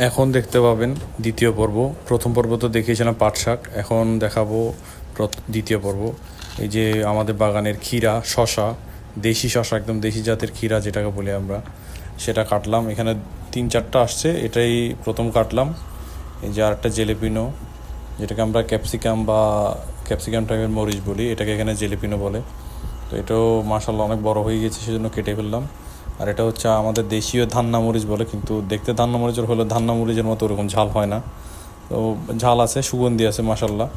এখন দেখতে পাবেন দ্বিতীয় পর্ব। প্রথম পর্ব তো দেখিয়েছিলাম পাট শাক, এখন দেখাবো দ্বিতীয় পর্ব। এই যে আমাদের বাগানের ক্ষীরা, শশা, দেশি শশা, একদম দেশি জাতের ক্ষীরা যেটাকে বলি আমরা, সেটা কাটলাম। এখানে 3-4টা আসছে, এটাই প্রথম কাটলাম। এই যে আরেকটা জেলেপিনো, যেটাকে আমরা ক্যাপসিকাম টাইপের মরিচ বলি, এটাকে এখানে জেলেপিনো বলে। তো এটাও মাশাআল্লাহ অনেক বড় হয়ে গেছে, সেজন্য কেটে ফেললাম। আর এটা হচ্ছে আমাদের দেশীয় ধান্না মরিচ বলে, কিন্তু দেখতে ধান্না মরিচের হলে ধান্না মরিচের মতো ওরকম ঝাল হয় না। তো ঝাল আছে, সুগন্ধি আছে মাশাআল্লাহ,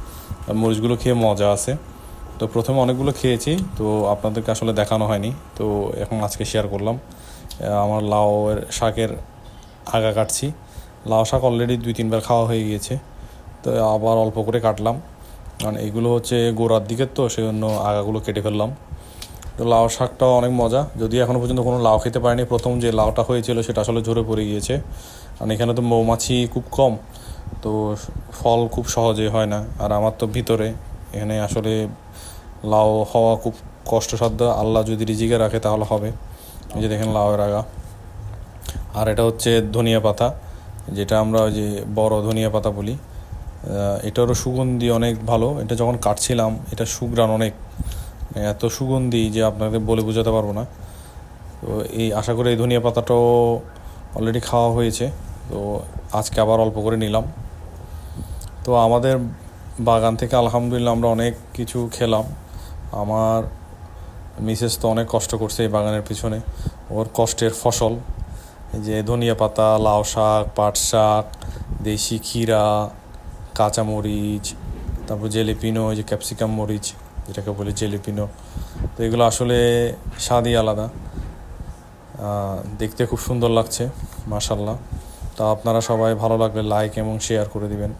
আর মরিচগুলো খেয়ে মজা আছে। তো প্রথমে অনেকগুলো খেয়েছি, তো আপনাদেরকে আসলে দেখানো হয়নি, তো এখন আজকে শেয়ার করলাম। আমার লাউয়ের শাকের আগা কাটছি। লাউ শাক অলরেডি 2-3 বার খাওয়া হয়ে গিয়েছে, তো আবার অল্প করে কাটলাম, কারণ এগুলো হচ্ছে গোড়ার দিকের, তো সেই জন্য আগাগুলো কেটে ফেললাম। তো লাউ শাকটাও অনেক মজা, যদিও এখনও পর্যন্ত কোনো লাউ খেতে পারিনি। প্রথম যে লাউটা হয়েছিল সেটা আসলে ঝরে পড়ে গিয়েছে, কারণ এখানে তো মৌমাছি খুব কম, তো ফল খুব সহজে হয় না। আর আমার তো ভিতরে এখানে আসলে লাউ হওয়া খুব কষ্টসাধ্য, আল্লাহ যদি রিজিকে রাখে তাহলে হবে। এই যে দেখেন লাউয়ের আগা। আর এটা হচ্ছে ধনিয়া পাতা, যেটা আমরা ওই যে বড় ধনিয়া পাতা বলি। এটারও সুগন্ধি অনেক ভালো। এটা যখন কাটছিলাম, এটা সুঘ্রাণ অনেক, এত সুগন্ধি যে আপনাকে বলে বোঝাতে পারবো না। তো এই আশা করি এই ধনিয়া পাতাটাও অলরেডি খাওয়া হয়েছে, তো আজকে আবার অল্প করে নিলাম। তো আমাদের বাগান থেকে আলহামদুলিল্লাহ আমরা অনেক কিছু খেলাম। আমার মিসেস তো অনেক কষ্ট করছে এই বাগানের পিছনে, ওর কষ্টের ফসল। এই যে ধনিয়া পাতা, লাউ শাক, পাট শাক, দেশি ক্ষীরা, কাঁচামরিচ, তারপর জেলেপিনো, এই যে ক্যাপসিকাম মরিচ যেটাকে বলি জেলেপিনো। তো এগুলো আসলে স্বাদই আলাদা, দেখতে খুব সুন্দর লাগছে মাশাআল্লাহ। তা আপনারা সবাই ভালো লাগলে লাইক এবং শেয়ার করে দিবেন।